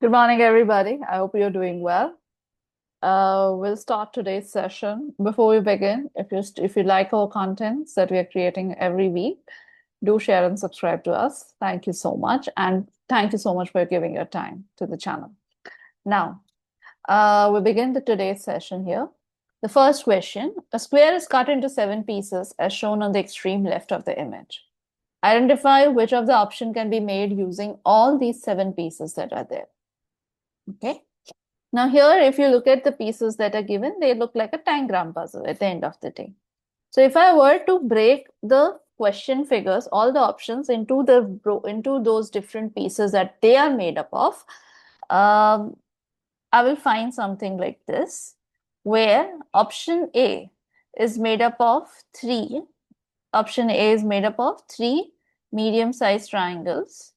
Good morning, everybody. I hope you're doing well. We'll start today's session. Before we begin, if you like our contents that we are creating every week, do share and subscribe to us. Thank you so much, and thank you so much for giving your time to the channel. Now, we begin today's session here. The first question: a square is cut into 7 pieces, as shown on the extreme left of the image. Identify which of the option can be made using all these 7 pieces that are there. Okay. Now here, if you look at the pieces that are given, they look like a tangram puzzle at the end of the day. So if I were to break the question figures, all the options into those different pieces that they are made up of, I will find something like this, where option A is made up of 3. Option A is made up of 3 medium-sized triangles,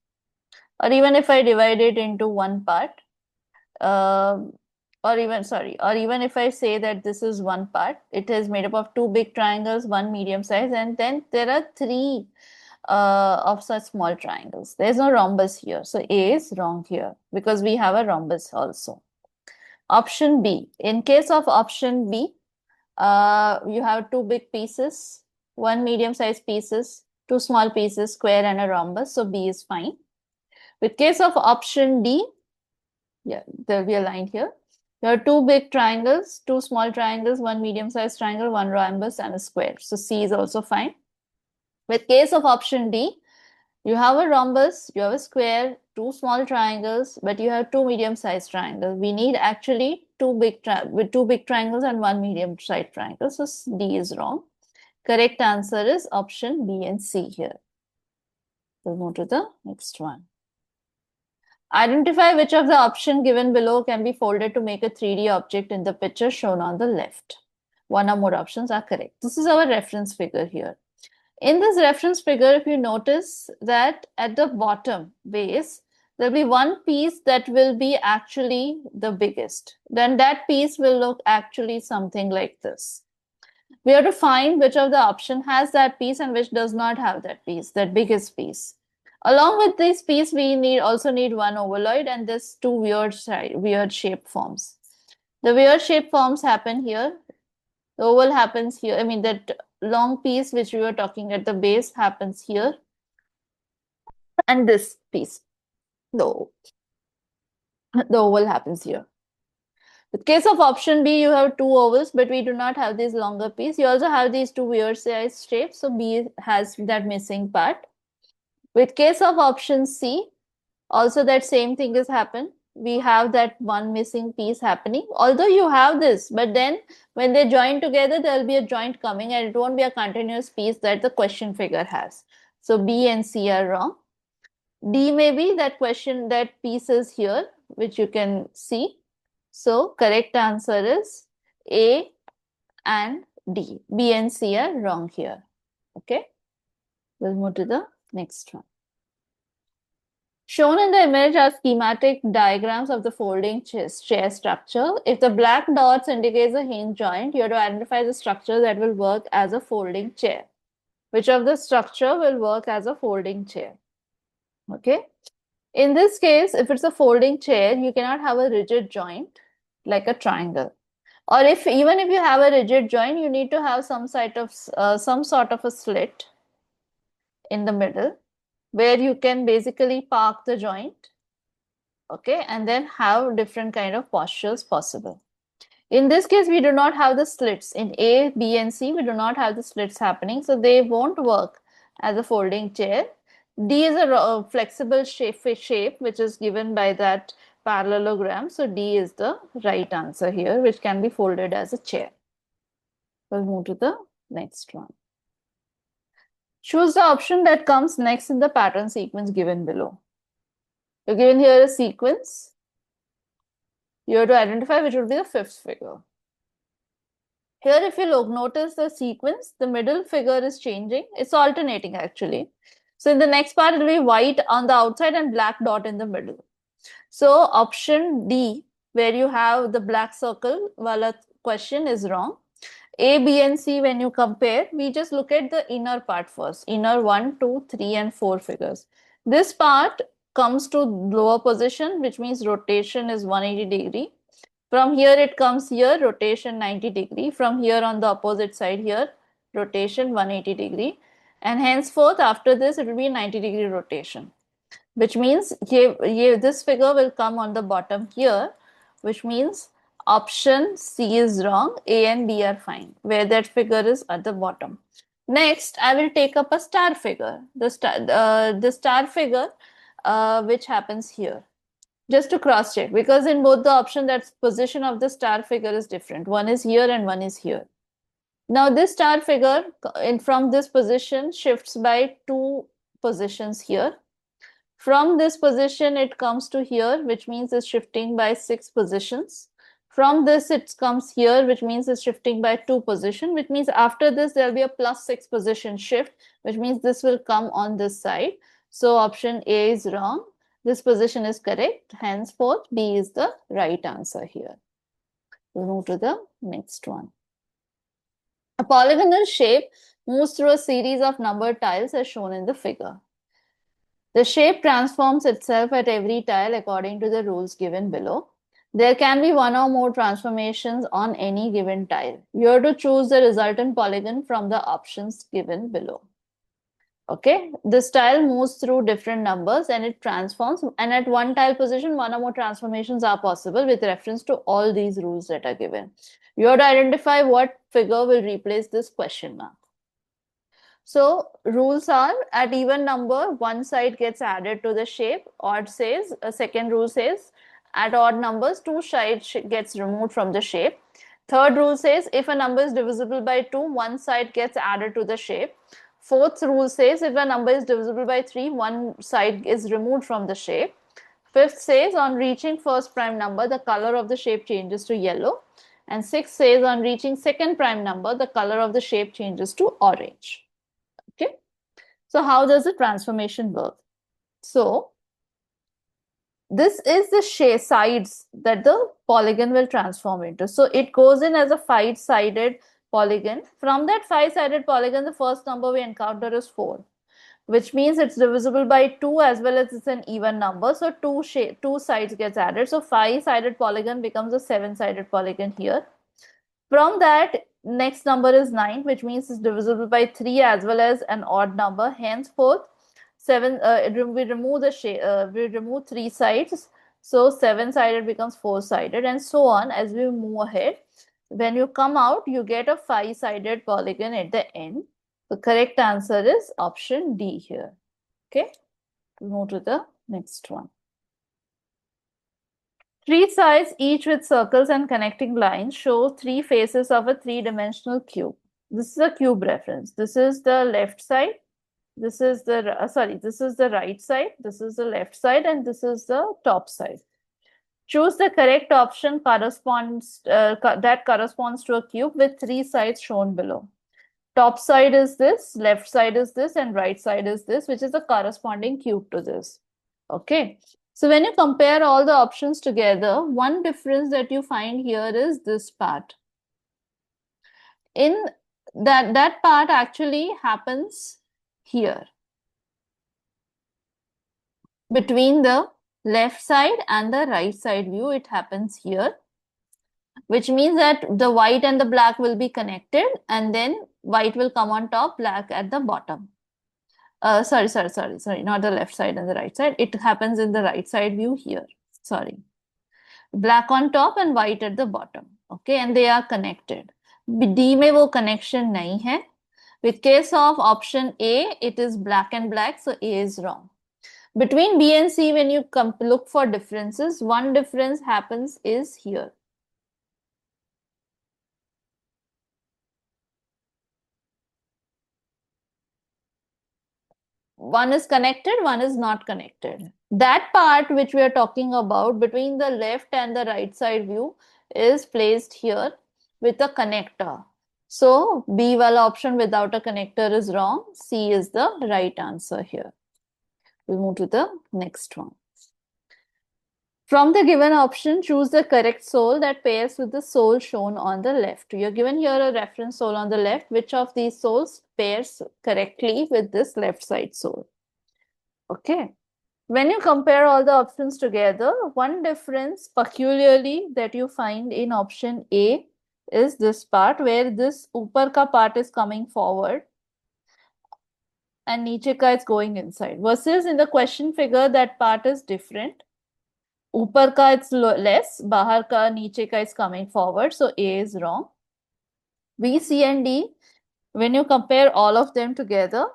or even if I divide it into one part, or even if I say that this is one part, it is made up of 2 big triangles, 1 medium size, and then there are 3 of such small triangles. There's no rhombus here, so A is wrong here because we have a rhombus also. Option B. In case of option B, you have 2 big pieces, 1 medium sized pieces, 2 small pieces, square and a rhombus, so B is fine. With case of option D, yeah, there'll be a line here. There are 2 big triangles, 2 small triangles, 1 medium-sized triangle, 1 rhombus, and a square. So C is also fine. With case of option D, you have a rhombus, you have a square, 2 small triangles, but you have 2 medium-sized triangles. We need actually 2 big triangles and 1 medium-sized triangle. So D is wrong. Correct answer is option B and C here. We'll move to the next one. Identify which of the option given below can be folded to make a 3D object in the picture shown on the left. One or more options are correct. This is our reference figure here. In this reference figure, if you notice that at the bottom base, there'll be one piece that will be actually the biggest. Then that piece will look actually something like this. We have to find which of the option has that piece and which does not have that piece, that biggest piece. Along with this piece, we also need one ovoid and this 2 weird shape forms. The weird shape forms happen here. The oval happens here. I mean, that long piece which we were talking at the base happens here. And this piece, the oval happens here. In case of option B, you have 2 ovals, but we do not have this longer piece. You also have these 2 weird size shapes, so B has that missing part. With case of option C, also that same thing has happened. We have that one missing piece happening. Although you have this, but then when they join together, there will be a joint coming and it won't be a continuous piece that the question figure has. So B and C are wrong. D may be that piece is here, which you can see. So correct answer is A and D. B and C are wrong here. Okay. We'll move to the next one. Shown in the image are schematic diagrams of the folding chair structure. If the black dots indicates a hinge joint, you have to identify the structure that will work as a folding chair. Which of the structure will work as a folding chair? Okay. In this case, if it's a folding chair, you cannot have a rigid joint like a triangle. Or even if you have a rigid joint, you need to have some sort of a slit in the middle where you can basically park the joint, okay, and then have different kind of postures possible. In this case, we do not have the slits. In A, B, and C, we do not have the slits happening, so they won't work as a folding chair. D is a flexible shape which is given by that parallelogram, so D is the right answer here, which can be folded as a chair. We'll move to the next one. Choose the option that comes next in the pattern sequence given below. You're given here a sequence. You have to identify which would be the 5th figure. Here, if you notice the sequence, the middle figure is changing. It's alternating actually. So in the next part, it will be white on the outside and black dot in the middle. So option D, where you have the black circle, wala question is wrong. A, B, and C, when you compare, we just look at the inner part first. Inner 1, 2, 3, and 4 figures. This part comes to lower position, which means rotation is 180 degree. From here it comes here, rotation 90 degree. From here on the opposite side here, rotation 180 degree. And henceforth, after this, it will be 90 degree rotation, which means this figure will come on the bottom here, which means option C is wrong, A and B are fine, where that figure is at the bottom. Next, I will take up a star figure, the star figure which happens here. Just to cross check, because in both the option that position of the star figure is different. One is here and one is here. Now this star figure from this position shifts by 2 positions here. From this position it comes to here, which means it's shifting by 6 positions. From this it comes here, which means it's shifting by 2 positions, which means after this there will be a plus 6 position shift, which means this will come on this side. So option A is wrong. This position is correct. Henceforth, B is the right answer here. We'll move to the next one. A polygonal shape moves through a series of numbered tiles as shown in the figure. The shape transforms itself at every tile according to the rules given below. There can be one or more transformations on any given tile. You have to choose the resultant polygon from the options given below. Okay, this tile moves through different numbers and it transforms, and at one tile position, one or more transformations are possible with reference to all these rules that are given. You have to identify what figure will replace this question mark. So rules are, at even number, one side gets added to the shape. Odd says, a second rule says, at odd numbers, 2 sides gets removed from the shape. Third rule says, if a number is divisible by 2, one side gets added to the shape. Fourth rule says, if a number is divisible by 3, one side is removed from the shape. Fifth says, on reaching first prime number, the color of the shape changes to yellow. And sixth says, on reaching second prime number, the color of the shape changes to orange. Okay. So how does the transformation work? So this is the sides that the polygon will transform into. So it goes in as a 5-sided polygon. From that 5-sided polygon, the first number we encounter is 4, which means it's divisible by 2 as well as it's an even number. So two sides gets added. So 5-sided polygon becomes a 7-sided polygon here. From that, next number is 9, which means it's divisible by 3 as well as an odd number. Henceforth, we remove 3 sides. So 7-sided becomes 4-sided and so on as we move ahead. When you come out, you get a 5-sided polygon at the end. The correct answer is option D here. Okay, we'll move to the next one. 3 sides, each with circles and connecting lines, show 3 faces of a 3-dimensional cube. This is a cube reference. This is the left side. This is the this is the right side. This is the left side, and this is the top side. Choose the correct option that corresponds to a cube with 3 sides shown below. Top side is this, left side is this, and right side is this, which is the corresponding cube to this. Okay. So when you compare all the options together, one difference that you find here is this part. In that part actually happens here, between the left side and the right side view, it happens here, which means that the white and the black will be connected and then white will come on top, black at the bottom. Sorry, not the left side and the right side. It happens in the right side view here. Sorry. Black on top and white at the bottom. Okay, and they are connected. D में वो connection नहीं है. With case of option A, it is black and black, so A is wrong. Between B and C, when you look for differences, one difference happens is here. One is connected, one is not connected. That part which we are talking about between the left and the right side view is placed here with a connector. So B wala option without a connector is wrong. C is the right answer here. We'll move to the next one. From the given option, choose the correct sole that pairs with the sole shown on the left. You're given here a reference sole on the left. Which of these soles pairs correctly with this left side sole? Okay. When you compare all the options together, one difference peculiarly that you find in option A is this part where this upar ka part is coming forward and niche ka is going inside, versus in the question figure that part is different. Upar ka it's less, bahar ka, niche ka is coming forward, so A is wrong. B, C and D, when you compare all of them together,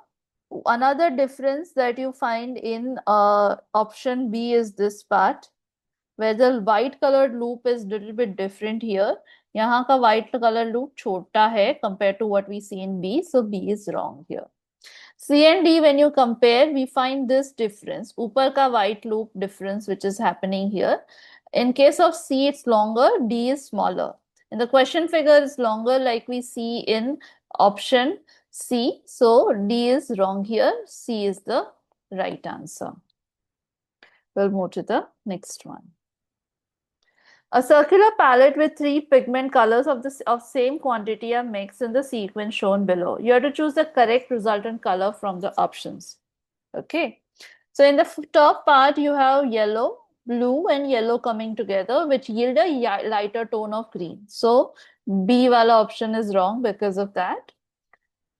another difference that you find in option B is this part, where the white colored loop is little bit different here. यहाँ का white color loop छोटा है compared to what we see in B, so B is wrong here. C and D, when you compare, we find this difference. ऊपर का white loop difference which is happening here. In case of C, it's longer, D is smaller. And the question figure is longer like we see in option C. So D is wrong here. C is the right answer. We'll move to the next one. A circular palette with 3 pigment colors of same quantity are mixed in the sequence shown below. You have to choose the correct resultant color from the options. Okay. So in the top part, you have yellow, blue and yellow coming together, which yield a lighter tone of green. So B wala option is wrong because of that.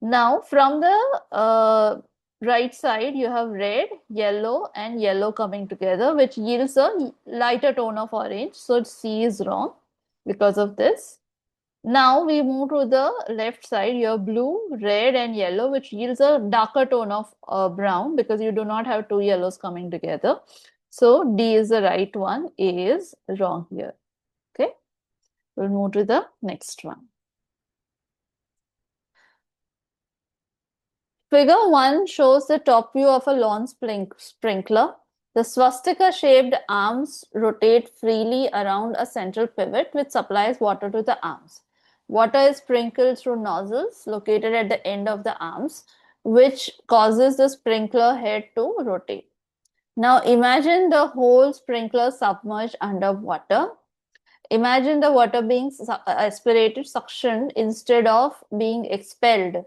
Now from the right side, you have red, yellow and yellow coming together, which yields a lighter tone of orange. So C is wrong because of this. Now we move to the left side. You have blue, red and yellow, which yields a darker tone of brown because you do not have 2 yellows coming together. So D is the right one. A is wrong here. Okay. We'll move to the next one. Figure 1 shows the top view of a lawn sprinkler. The swastika-shaped arms rotate freely around a central pivot which supplies water to the arms. Water is sprinkled through nozzles located at the end of the arms, which causes the sprinkler head to rotate. Now imagine the whole sprinkler submerged under water. Imagine the water being aspirated, suctioned instead of being expelled.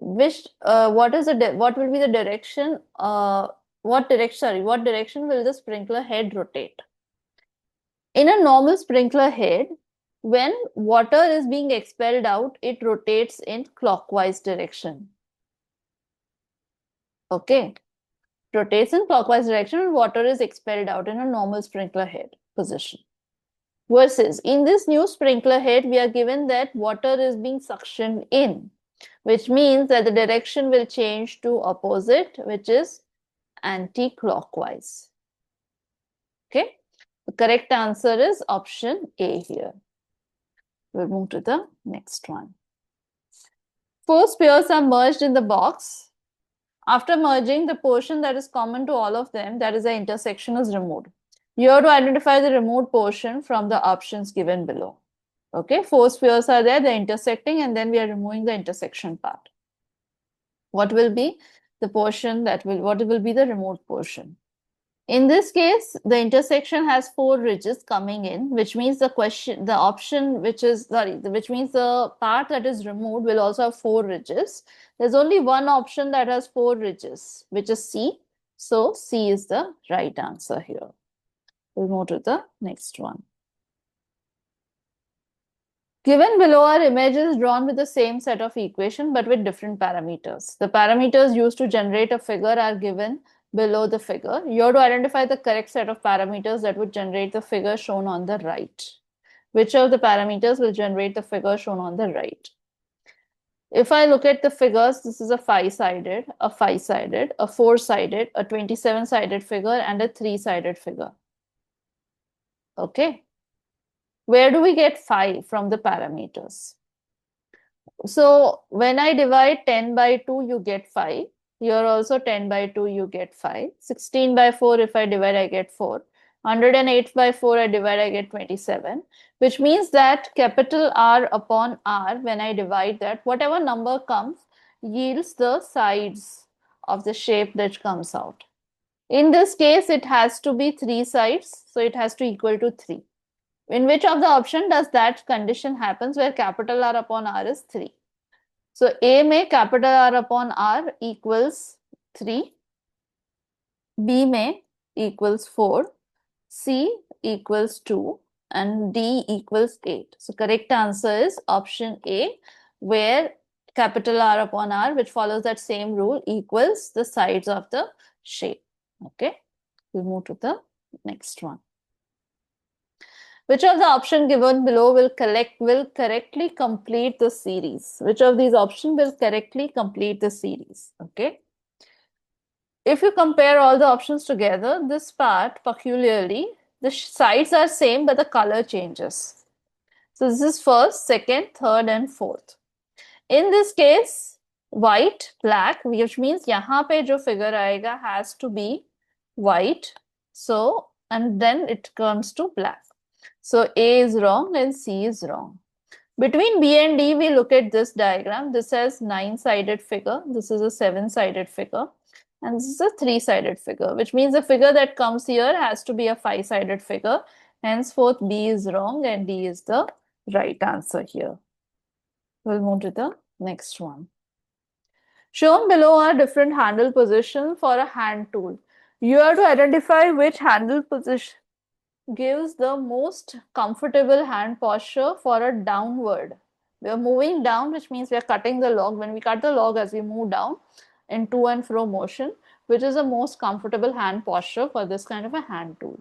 What will be the direction? What direction will the sprinkler head rotate? In a normal sprinkler head, when water is being expelled out, it rotates in clockwise direction. Okay, rotates in clockwise direction when water is expelled out in a normal sprinkler head position. Versus in this new sprinkler head, we are given that water is being suctioned in, which means that the direction will change to opposite, which is anti-clockwise. Okay, the correct answer is option A here. We'll move to the next one. 4 spheres are merged in the box. After merging, the portion that is common to all of them, that is the intersection, is removed. You have to identify the removed portion from the options given below. Okay, 4 spheres are there, they're intersecting, and then we are removing the intersection part. What will be the portion what will be the removed portion? In this case, the intersection has 4 ridges coming in, which means the part that is removed will also have 4 ridges. There's only one option that has 4 ridges, which is C. So C is the right answer here. We'll move to the next one. Given below are images drawn with the same set of equation but with different parameters. The parameters used to generate a figure are given below the figure. You have to identify the correct set of parameters that would generate the figure shown on the right. Which of the parameters will generate the figure shown on the right? If I look at the figures, this is a 5-sided, a 5-sided, a 4-sided, a 27-sided figure, and a 3-sided figure. Okay. Where do we get 5 from the parameters? So when I divide 10 by 2, you get 5. Here also 10 by 2, you get 5. 16 by 4, if I divide, I get 4. 108 by 4, I divide, I get 27. Which means that capital R upon R, when I divide that, whatever number comes, yields the sides of the shape that comes out. In this case, it has to be 3 sides, so it has to equal to 3. In which of the option does that condition happens where capital R upon R is 3? So A में capital R upon R equals 3. B में equals 4, C equals 2, and D equals 8. So correct answer is option A, where capital R upon R, which follows that same rule, equals the sides of the shape. Okay, we'll move to the next one. Which of the option given below will correctly complete the series? Which of these options will correctly complete the series? Okay. If you compare all the options together, this part peculiarly, the sides are same, but the color changes. So this is first, second, third, and fourth. In this case, white, black, which means यहाँ पे जो figure आएगा has to be white. So, and then it comes to black. So A is wrong and C is wrong. Between B and D, we look at this diagram. This has 9-sided figure. This is a 7-sided figure. And this is a 3-sided figure, which means the figure that comes here has to be a 5-sided figure. Henceforth, B is wrong and D is the right answer here. We'll move to the next one. Shown below are different handle positions for a hand tool. You have to identify which handle position gives the most comfortable hand posture for a downward. We are moving down, which means we are cutting the log. When we cut the log as we move down in to and fro motion, which is the most comfortable hand posture for this kind of a hand tool.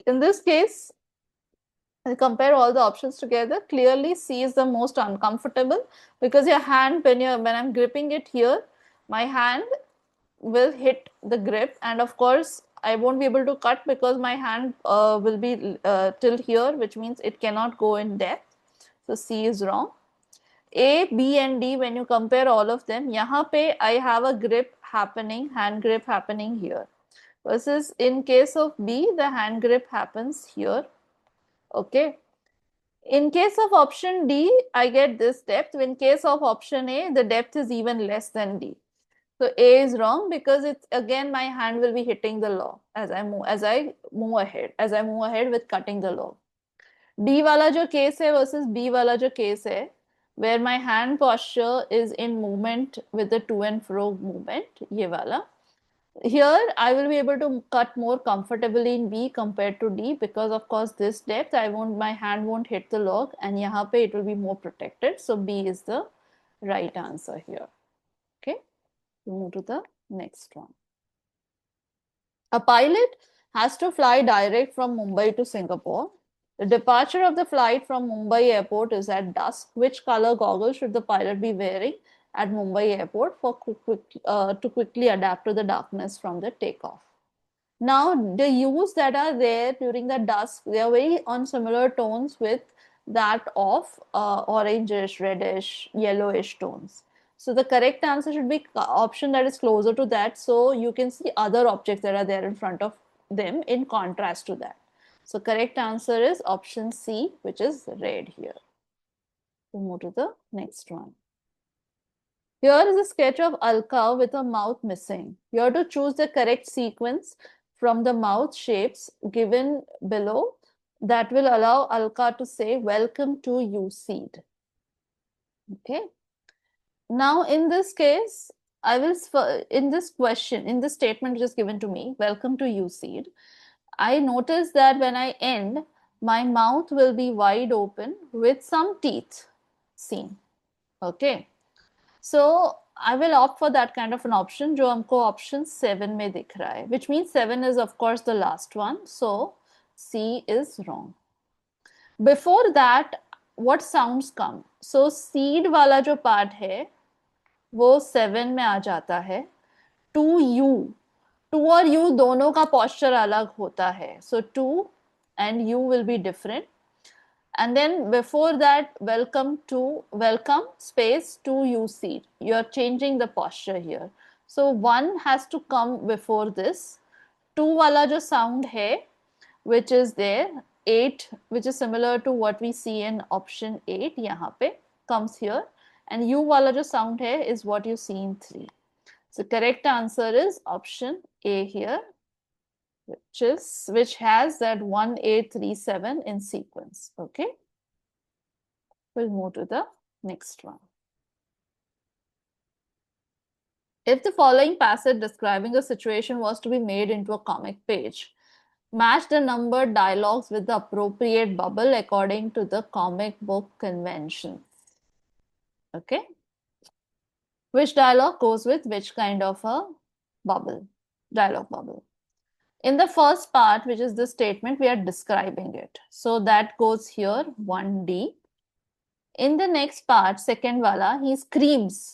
In this case, compare all the options together. Clearly C is the most uncomfortable because your hand, when I'm gripping it here, my hand will hit the grip, and of course I won't be able to cut because my hand will be till here, which means it cannot go in depth. So C is wrong. A, B and D, when you compare all of them, यहाँ पे I have a grip happening, hand grip happening here, versus in case of B, the hand grip happens here. Okay. In case of option D, I get this depth. In case of option A, the depth is even less than D. So A is wrong because it's again my hand will be hitting the log as I move ahead with cutting the log. D वाला जो case है versus B वाला जो case है, where my hand posture is in movement with the to and fro movement, ये वाला. Here I will be able to cut more comfortably in B compared to D because of course this depth my hand won't hit the log, and यहाँ पे it will be more protected. So B is the right answer here. Okay. Move to the next one. A pilot has to fly direct from Mumbai to Singapore. The departure of the flight from Mumbai airport is at dusk. Which color goggles should the pilot be wearing at Mumbai airport to quickly adapt to the darkness from the takeoff? Now, the hues that are there during the dusk, they are very on similar tones with that of orangish, reddish, yellowish tones. So the correct answer should be option that is closer to that. So you can see other objects that are there in front of them in contrast to that. So correct answer is option C, which is red here. We'll move to the next one. Here is a sketch of Alka with a mouth missing. You have to choose the correct sequence from the mouth shapes given below that will allow Alka to say, "Welcome to UCEED." Okay. Now, in this case, in this statement which is given to me, "Welcome to UCEED," I notice that when I end, my mouth will be wide open with some teeth seen. Okay. So I will opt for that kind of an option, जो हमको option 7 में दिख रहा है, which means 7 is of course the last one. So C is wrong. Before that, what sounds come? So seed वाला जो part है, वो 7 में आ जाता है. To you, to और you दोनों का posture अलग होता है. So to and you will be different. And then before that, welcome space to UCEED. You are changing the posture here. So 1 has to come before this. 2 wala jo sound hai, which is there. 8, which is similar to what we see in option 8, yahan pe comes here. And U wala jo sound hai is what you see in 3. So correct answer is option A here, which has that 1837 in sequence. Okay. We'll move to the next one. If the following passage describing a situation was to be made into a comic page, match the numbered dialogues with the appropriate bubble according to the comic book conventions. Okay? Which dialogue goes with which kind of a bubble, dialogue bubble? In the first part, which is the statement, we are describing it. So that goes here, 1D. In the next part, second wala, he screams.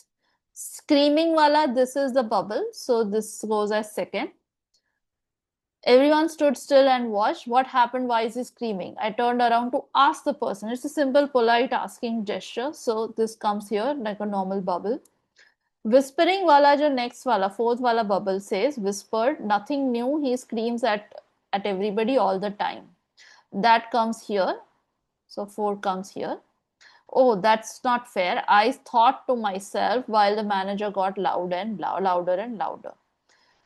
Screaming wala, this is the bubble. So this goes as second. Everyone stood still and watched. What happened? Why is he screaming? I turned around to ask the person. It's a simple, polite asking gesture. So this comes here like a normal bubble. Whispering wala, jo next wala, fourth wala bubble says, whispered, nothing new. He screams at everybody all the time. That comes here. So 4 comes here. Oh, that's not fair. I thought to myself while the manager got louder and louder.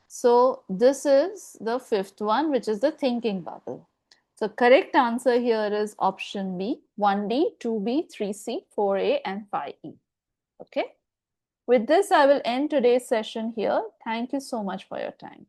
So this is the fifth one, which is the thinking bubble. So correct answer here is option B, 1D, 2B, 3C, 4A, and 5E. Okay. With this, I will end today's session here. Thank you so much for your time.